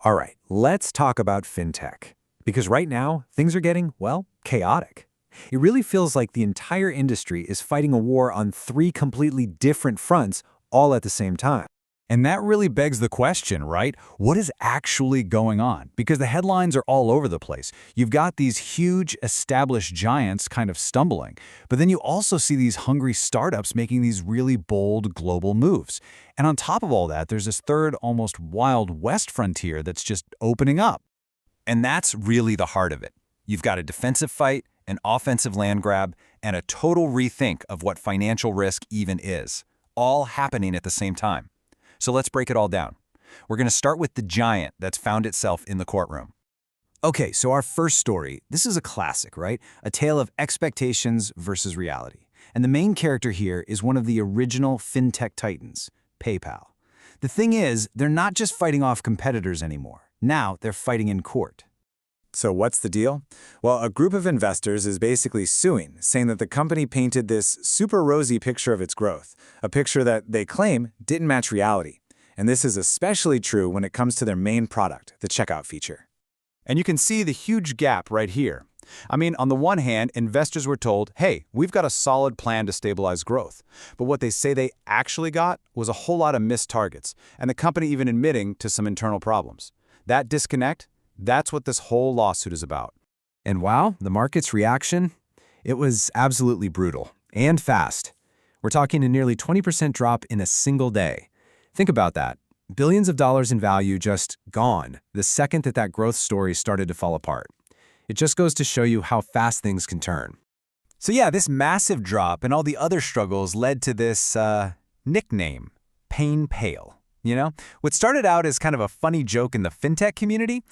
All right, let's talk about fintech. Because right now, things are getting, well, chaotic. It really feels like the entire industry is fighting a war on three completely different fronts all at the same time. And that really begs the question, right? What is actually going on? Because the headlines are all over the place. You've got these huge established giants kind of stumbling, but then you also see these hungry startups making these really bold global moves. And on top of all that, there's this third, almost Wild West frontier that's just opening up. And that's really the heart of it. You've got a defensive fight, an offensive land grab, and a total rethink of what financial risk even is, all happening at the same time. So let's break it all down. We're going to start with the giant that's found itself in the courtroom. Okay, so our first story, this is a classic, right? A tale of expectations versus reality. And the main character here is one of the original fintech titans, PayPal. The thing is, they're not just fighting off competitors anymore. Now they're fighting in court. So what's the deal? Well, a group of investors is basically suing, saying that the company painted this super rosy picture of its growth, a picture that they claim didn't match reality. And this is especially true when it comes to their main product, the checkout feature. And you can see the huge gap right here. I mean, on the one hand, investors were told, hey, we've got a solid plan to stabilize growth. But what they say they actually got was a whole lot of missed targets, and the company even admitting to some internal problems. That disconnect, that's what this whole lawsuit is about. And wow, the market's reaction? It was absolutely brutal and fast. We're talking a nearly 20% drop in a single day. Think about that. Billions of dollars in value just gone the second that growth story started to fall apart. It just goes to show you how fast things can turn. So yeah, this massive drop and all the other struggles led to this nickname, Pain Pale. You know, what started out as kind of a funny joke in the fintech community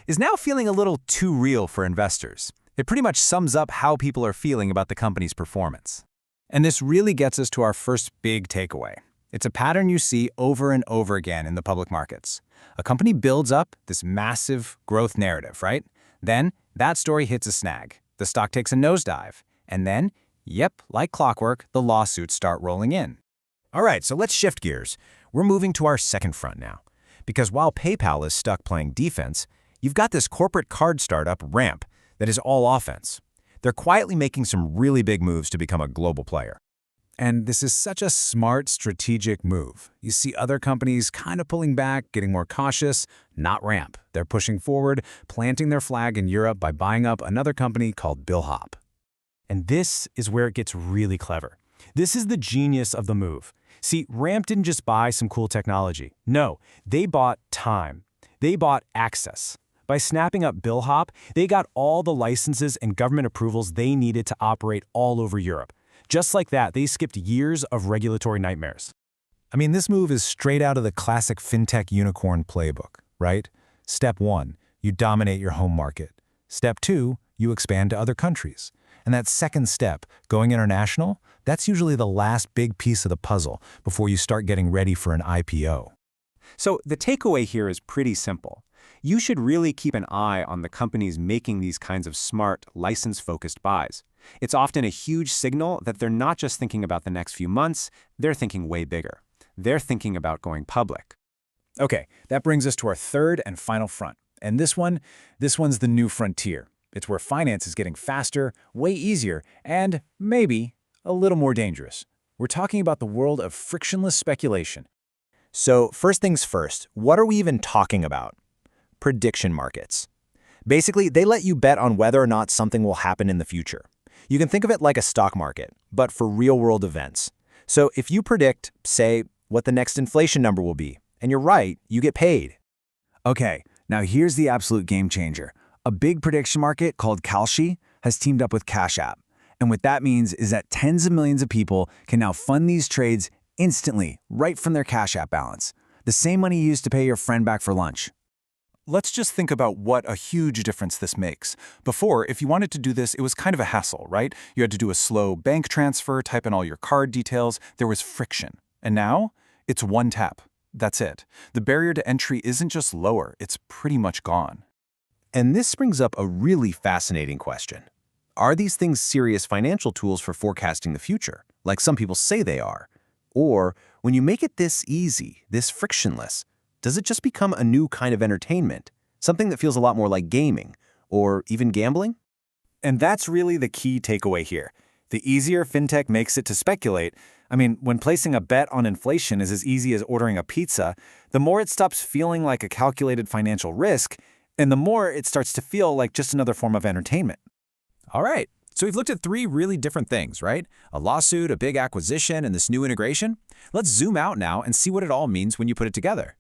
is now feeling a little too real for investors. It pretty much sums up how people are feeling about the company's performance. And this really gets us to our first big takeaway. It's a pattern you see over and over again in the public markets. A company builds up this massive growth narrative, right? Then that story hits a snag. The stock takes a nosedive. And then, yep, like clockwork, the lawsuits start rolling in. All right, so let's shift gears. We're moving to our second front now. Because while PayPal is stuck playing defense, you've got this corporate card startup, Ramp, that is all offense. They're quietly making some really big moves to become a global player. And this is such a smart, strategic move. You see other companies kind of pulling back, getting more cautious. Not Ramp. They're pushing forward, planting their flag in Europe by buying up another company called Billhop. And this is where it gets really clever. This is the genius of the move. See, Ramp didn't just buy some cool technology. No, they bought time. They bought access. By snapping up Billhop, they got all the licenses and government approvals they needed to operate all over Europe. Just like that, they skipped years of regulatory nightmares. I mean, this move is straight out of the classic fintech unicorn playbook, right? Step 1, you dominate your home market. Step 2, you expand to other countries. And that second step, going international, that's usually the last big piece of the puzzle before you start getting ready for an IPO. So the takeaway here is pretty simple. You should really keep an eye on the companies making these kinds of smart, license-focused buys. It's often a huge signal that they're not just thinking about the next few months, they're thinking way bigger. They're thinking about going public. Okay, that brings us to our third and final front. And this one's the new frontier. It's where finance is getting faster, way easier, and maybe a little more dangerous. We're talking about the world of frictionless speculation. So first things first, what are we even talking about? Prediction markets. Basically, they let you bet on whether or not something will happen in the future. You can think of it like a stock market, but for real-world events. So if you predict, say, what the next inflation number will be, and you're right, you get paid. Okay, now here's the absolute game changer. A big prediction market called Kalshi has teamed up with Cash App. And what that means is that tens of millions of people can now fund these trades instantly, right from their Cash App balance. The same money you used to pay your friend back for lunch. Let's just think about what a huge difference this makes. Before, if you wanted to do this, it was kind of a hassle, right? You had to do a slow bank transfer, type in all your card details. There was friction. And now, it's one tap. That's it. The barrier to entry isn't just lower, it's pretty much gone. And this brings up a really fascinating question. Are these things serious financial tools for forecasting the future, like some people say they are? Or, when you make it this easy, this frictionless, does it just become a new kind of entertainment? Something that feels a lot more like gaming, or even gambling? And that's really the key takeaway here. The easier fintech makes it to speculate, when placing a bet on inflation is as easy as ordering a pizza, the more it stops feeling like a calculated financial risk, and the more it starts to feel like just another form of entertainment. All right, so we've looked at three really different things, right? A lawsuit, a big acquisition, and this new integration. Let's zoom out now and see what it all means when you put it together.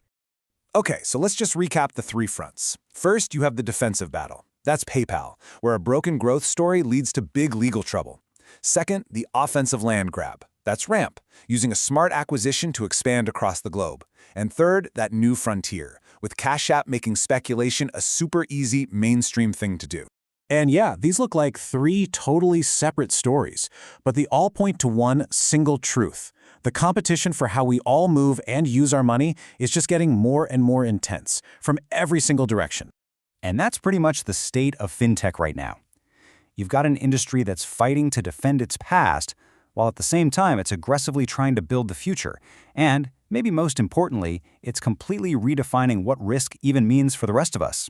Okay, so let's just recap the three fronts. First, you have the defensive battle. That's PayPal, where a broken growth story leads to big legal trouble. Second, the offensive land grab. That's Ramp, using a smart acquisition to expand across the globe. And third, that new frontier, with Cash App making speculation a super easy mainstream thing to do. And yeah, these look like three totally separate stories, but they all point to one single truth. The competition for how we all move and use our money is just getting more and more intense from every single direction. And that's pretty much the state of fintech right now. You've got an industry that's fighting to defend its past, while at the same time it's aggressively trying to build the future. And, maybe most importantly, it's completely redefining what risk even means for the rest of us.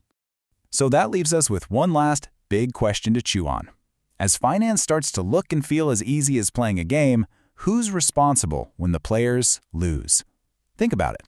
So that leaves us with one last big question to chew on. As finance starts to look and feel as easy as playing a game, who's responsible when the players lose? Think about it.